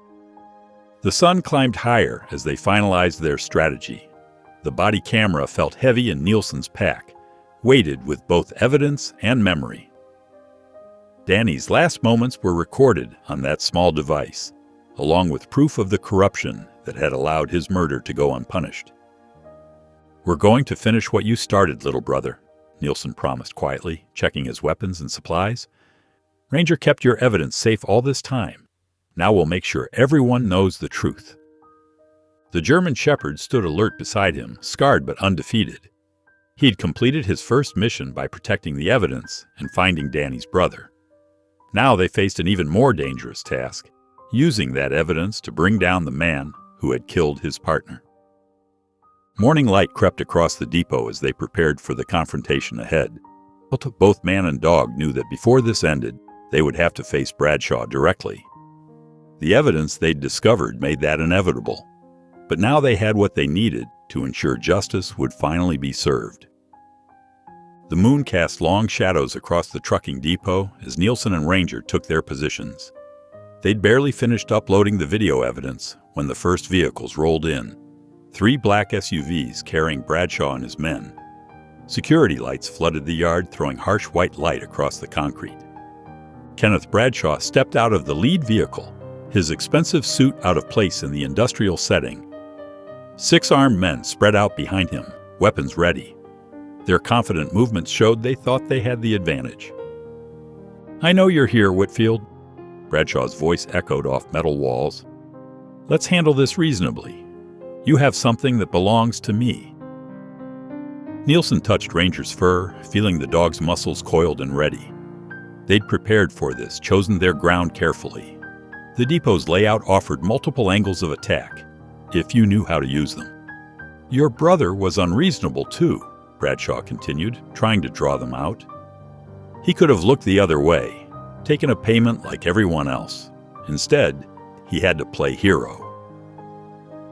The sun climbed higher as they finalized their strategy. The body camera felt heavy in Nielsen's pack, weighted with both evidence and memory. Danny's last moments were recorded on that small device, along with proof of the corruption that had allowed his murder to go unpunished. "We're going to finish what you started, little brother," Nielsen promised quietly, checking his weapons and supplies. "Ranger kept your evidence safe all this time. Now we'll make sure everyone knows the truth." The German shepherd stood alert beside him, scarred but undefeated. He'd completed his first mission by protecting the evidence and finding Danny's brother. Now they faced an even more dangerous task, using that evidence to bring down the man who had killed his partner. Morning light crept across the depot as they prepared for the confrontation ahead. Both man and dog knew that before this ended, they would have to face Bradshaw directly. The evidence they'd discovered made that inevitable, but now they had what they needed to ensure justice would finally be served. The moon cast long shadows across the trucking depot as Nielsen and Ranger took their positions. They'd barely finished uploading the video evidence when the first vehicles rolled in. 3 black SUVs carrying Bradshaw and his men. Security lights flooded the yard, throwing harsh white light across the concrete. Kenneth Bradshaw stepped out of the lead vehicle, his expensive suit out of place in the industrial setting. 6 armed men spread out behind him, weapons ready. Their confident movements showed they thought they had the advantage. "I know you're here, Whitfield." Bradshaw's voice echoed off metal walls. "Let's handle this reasonably. You have something that belongs to me." Nielsen touched Ranger's fur, feeling the dog's muscles coiled and ready. They'd prepared for this, chosen their ground carefully. The depot's layout offered multiple angles of attack, if you knew how to use them. "Your brother was unreasonable, too," Bradshaw continued, trying to draw them out. He could have looked the other way, taken a payment like everyone else. Instead, he had to play hero.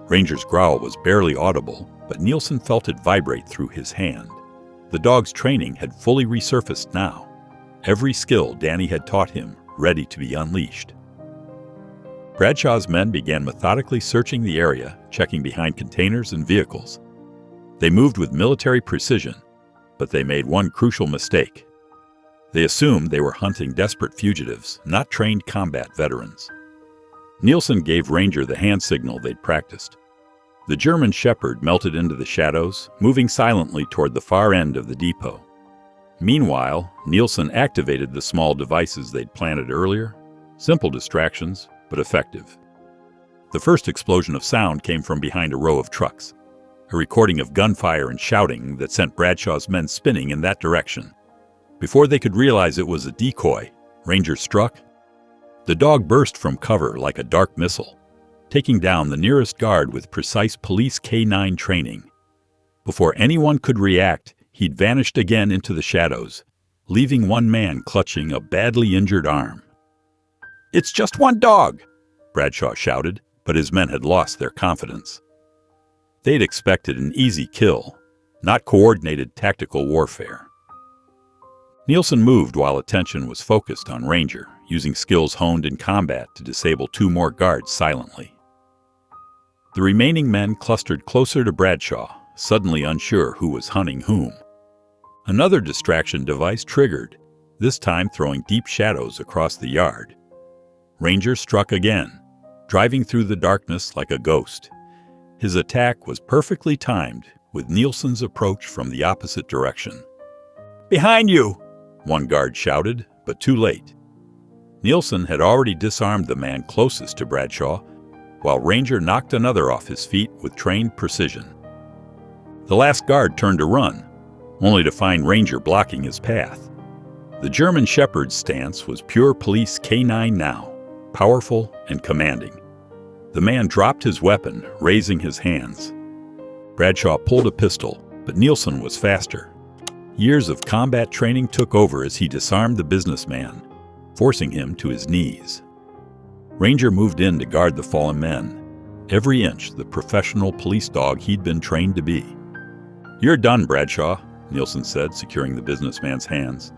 Ranger's growl was barely audible, but Nielsen felt it vibrate through his hand. The dog's training had fully resurfaced now, every skill Danny had taught him ready to be unleashed. Bradshaw's men began methodically searching the area, checking behind containers and vehicles. They moved with military precision, but they made one crucial mistake. They assumed they were hunting desperate fugitives, not trained combat veterans. Nielsen gave Ranger the hand signal they'd practiced. The German Shepherd melted into the shadows, moving silently toward the far end of the depot. Meanwhile, Nielsen activated the small devices they'd planted earlier. Simple distractions, but effective. The first explosion of sound came from behind a row of trucks, a recording of gunfire and shouting that sent Bradshaw's men spinning in that direction. Before they could realize it was a decoy, Ranger struck. The dog burst from cover like a dark missile, taking down the nearest guard with precise police K-9 training. Before anyone could react, he'd vanished again into the shadows, leaving one man clutching a badly injured arm. "It's just one dog!" Bradshaw shouted, but his men had lost their confidence. They'd expected an easy kill, not coordinated tactical warfare. Nielsen moved while attention was focused on Ranger, using skills honed in combat to disable 2 more guards silently. The remaining men clustered closer to Bradshaw, suddenly unsure who was hunting whom. Another distraction device triggered, this time throwing deep shadows across the yard. Ranger struck again, driving through the darkness like a ghost. His attack was perfectly timed, with Nielsen's approach from the opposite direction. "Behind you!" one guard shouted, but too late. Nielsen had already disarmed the man closest to Bradshaw, while Ranger knocked another off his feet with trained precision. The last guard turned to run, only to find Ranger blocking his path. The German Shepherd's stance was pure police K-9 now, powerful and commanding. The man dropped his weapon, raising his hands. Bradshaw pulled a pistol, but Nielsen was faster. Years of combat training took over as he disarmed the businessman, forcing him to his knees. Ranger moved in to guard the fallen men, every inch the professional police dog he'd been trained to be. "You're done, Bradshaw," Nielsen said, securing the businessman's hands.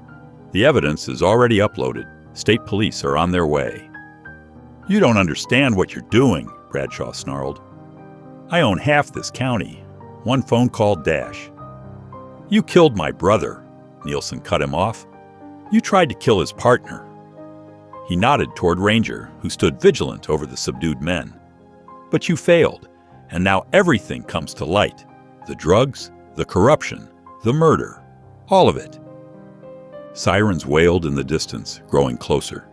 "The evidence is already uploaded. State police are on their way." "You don't understand what you're doing," Bradshaw snarled. "I own half this county. One phone call dash." "You killed my brother," Nielsen cut him off. "You tried to kill his partner." He nodded toward Ranger, who stood vigilant over the subdued men. "But you failed, and now everything comes to light. The drugs, the corruption, the murder, all of it." Sirens wailed in the distance, growing closer.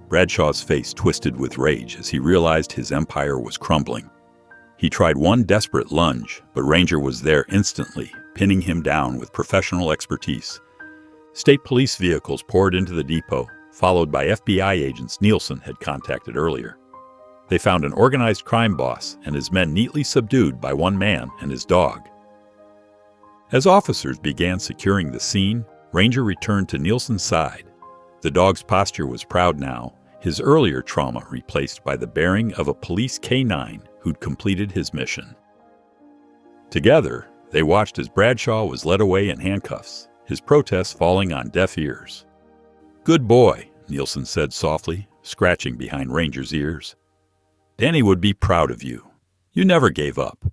Bradshaw's face twisted with rage as he realized his empire was crumbling. He tried one desperate lunge, but Ranger was there instantly, pinning him down with professional expertise. State police vehicles poured into the depot, followed by FBI agents Nielsen had contacted earlier. They found an organized crime boss and his men neatly subdued by one man and his dog. As officers began securing the scene, Ranger returned to Nielsen's side. The dog's posture was proud now, his earlier trauma replaced by the bearing of a police K-9 who'd completed his mission. Together, they watched as Bradshaw was led away in handcuffs, his protests falling on deaf ears. "Good boy," Nielsen said softly, scratching behind Ranger's ears. "Danny would be proud of you. You never gave up."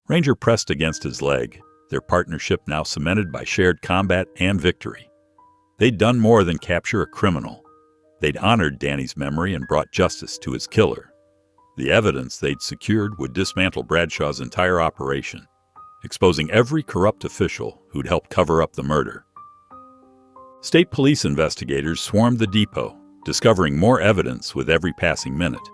Ranger pressed against his leg, their partnership now cemented by shared combat and victory. They'd done more than capture a criminal. They'd honored Danny's memory and brought justice to his killer. The evidence they'd secured would dismantle Bradshaw's entire operation, exposing every corrupt official who'd helped cover up the murder. State police investigators swarmed the depot, discovering more evidence with every passing minute.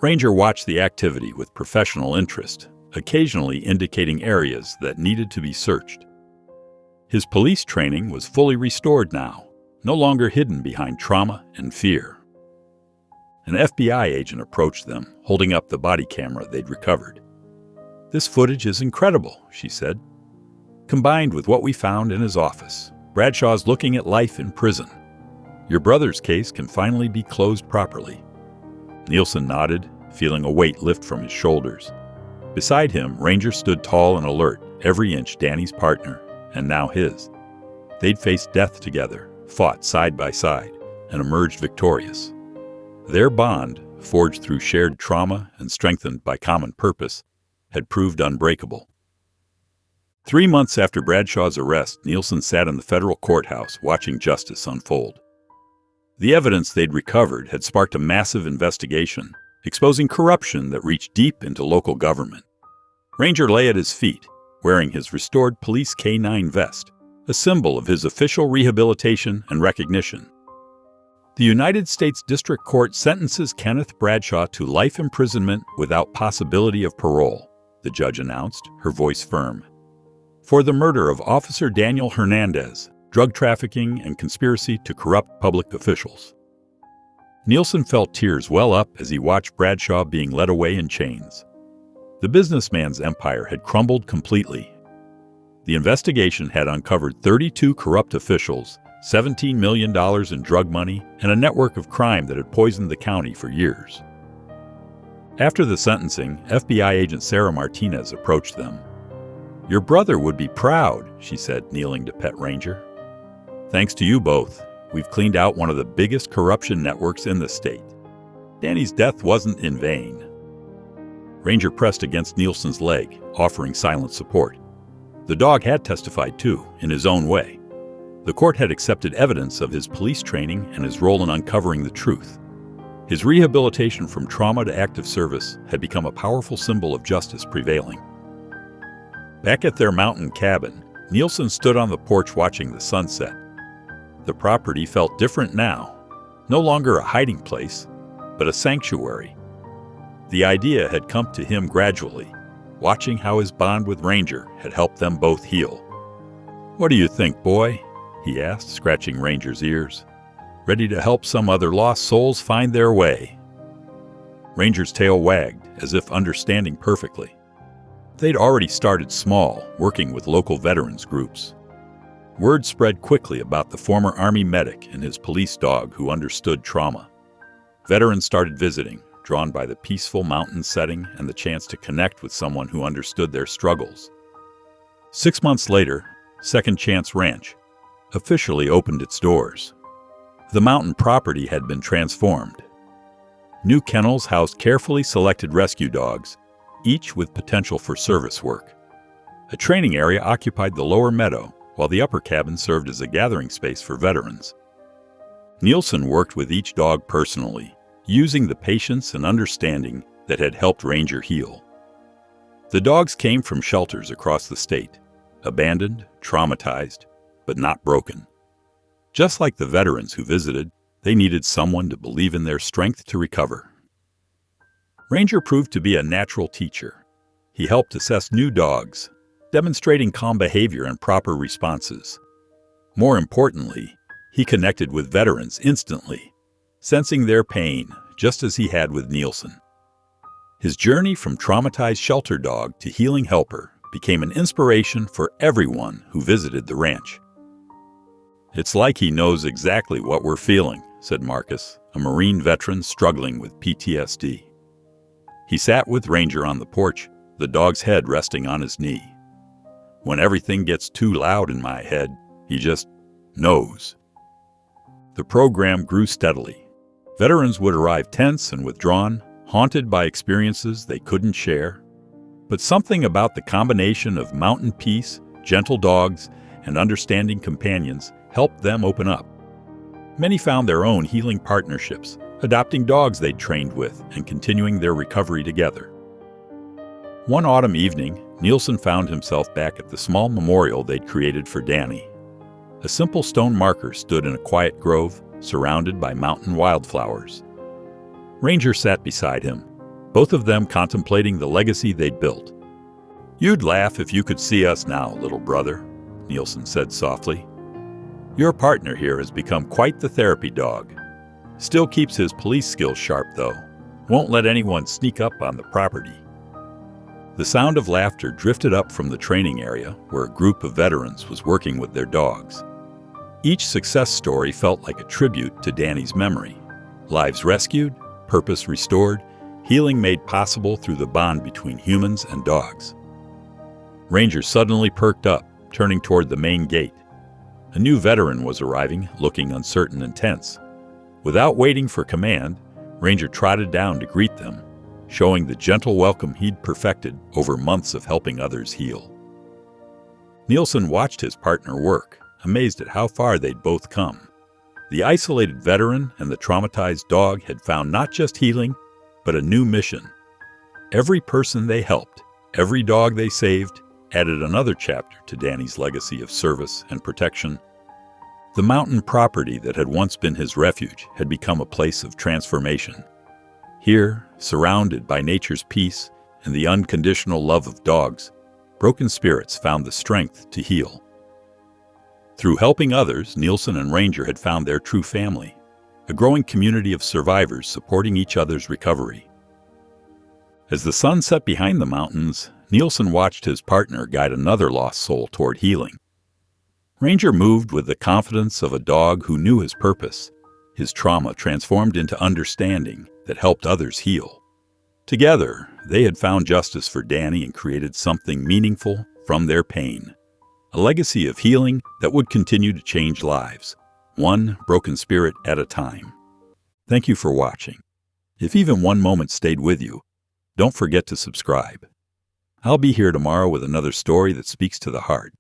Ranger watched the activity with professional interest, occasionally indicating areas that needed to be searched. His police training was fully restored now, no longer hidden behind trauma and fear. An FBI agent approached them, holding up the body camera they'd recovered. "This footage is incredible," she said. combined with what we found in his office. Bradshaw's looking at life in prison. Your brother's case can finally be closed properly." Nielsen nodded, feeling a weight lift from his shoulders. Beside him, Ranger stood tall and alert, every inch Danny's partner, and now his. They'd faced death together, fought side by side, and emerged victorious. Their bond, forged through shared trauma and strengthened by common purpose, had proved unbreakable. 3 months after Bradshaw's arrest, Nielsen sat in the federal courthouse watching justice unfold. The evidence they'd recovered had sparked a massive investigation, exposing corruption that reached deep into local government. Ranger lay at his feet, wearing his restored police K-9 vest, a symbol of his official rehabilitation and recognition. The United States District Court sentences Kenneth Bradshaw to life imprisonment without possibility of parole, the judge announced, her voice firm, for the murder of Officer Daniel Hernandez, drug trafficking, and conspiracy to corrupt public officials. Nielsen felt tears well up as he watched Bradshaw being led away in chains. The businessman's empire had crumbled completely. The investigation had uncovered 32 corrupt officials, $17 million in drug money, and a network of crime that had poisoned the county for years. After the sentencing, FBI agent Sarah Martinez approached them. "Your brother would be proud," she said, kneeling to pet Ranger. "Thanks to you both, we've cleaned out one of the biggest corruption networks in the state. Danny's death wasn't in vain." Ranger pressed against Nielsen's leg, offering silent support. The dog had testified too, in his own way. The court had accepted evidence of his police training and his role in uncovering the truth. His rehabilitation from trauma to active service had become a powerful symbol of justice prevailing. Back at their mountain cabin, Nielsen stood on the porch watching the sunset. The property felt different now, no longer a hiding place, but a sanctuary. The idea had come to him gradually, watching how his bond with Ranger had helped them both heal. "What do you think, boy?" he asked, scratching Ranger's ears. "Ready to help some other lost souls find their way?" Ranger's tail wagged, as if understanding perfectly. They'd already started small, working with local veterans groups. Word spread quickly about the former Army medic and his police dog who understood trauma. Veterans started visiting, drawn by the peaceful mountain setting and the chance to connect with someone who understood their struggles. 6 months later, Second Chance Ranch officially opened its doors. The mountain property had been transformed. New kennels housed carefully selected rescue dogs, each with potential for service work. A training area occupied the lower meadow, while the upper cabin served as a gathering space for veterans. Nielsen worked with each dog personally, using the patience and understanding that had helped Ranger heal. The dogs came from shelters across the state, abandoned, traumatized, but not broken. Just like the veterans who visited, they needed someone to believe in their strength to recover. Ranger proved to be a natural teacher. He helped assess new dogs, demonstrating calm behavior and proper responses. More importantly, he connected with veterans instantly, sensing their pain just as he had with Nielsen. His journey from traumatized shelter dog to healing helper became an inspiration for everyone who visited the ranch. "It's like he knows exactly what we're feeling," said Marcus, a Marine veteran struggling with PTSD. He sat with Ranger on the porch, the dog's head resting on his knee. "When everything gets too loud in my head, he just knows." The program grew steadily. Veterans would arrive tense and withdrawn, haunted by experiences they couldn't share. But something about the combination of mountain peace, gentle dogs, and understanding companions helped them open up. Many found their own healing partnerships, adopting dogs they'd trained with and continuing their recovery together. One autumn evening, Nielsen found himself back at the small memorial they'd created for Danny. A simple stone marker stood in a quiet grove, surrounded by mountain wildflowers. Ranger sat beside him, both of them contemplating the legacy they'd built. "You'd laugh if you could see us now, little brother," Nielsen said softly. "Your partner here has become quite the therapy dog. Still keeps his police skills sharp, though. Won't let anyone sneak up on the property." The sound of laughter drifted up from the training area where a group of veterans was working with their dogs. Each success story felt like a tribute to Danny's memory. Lives rescued, purpose restored, healing made possible through the bond between humans and dogs. Ranger suddenly perked up, turning toward the main gate. A new veteran was arriving, looking uncertain and tense. Without waiting for command, Ranger trotted down to greet them, showing the gentle welcome he'd perfected over months of helping others heal. Nielsen watched his partner work, amazed at how far they'd both come. The isolated veteran and the traumatized dog had found not just healing, but a new mission. Every person they helped, every dog they saved, added another chapter to Danny's legacy of service and protection. The mountain property that had once been his refuge had become a place of transformation. Here, surrounded by nature's peace and the unconditional love of dogs, broken spirits found the strength to heal. Through helping others, Nielsen and Ranger had found their true family, a growing community of survivors supporting each other's recovery. As the sun set behind the mountains, Nielsen watched his partner guide another lost soul toward healing. Ranger moved with the confidence of a dog who knew his purpose, his trauma transformed into understanding that helped others heal. Together, they had found justice for Danny and created something meaningful from their pain. A legacy of healing that would continue to change lives, one broken spirit at a time. Thank you for watching. If even one moment stayed with you, don't forget to subscribe. I'll be here tomorrow with another story that speaks to the heart.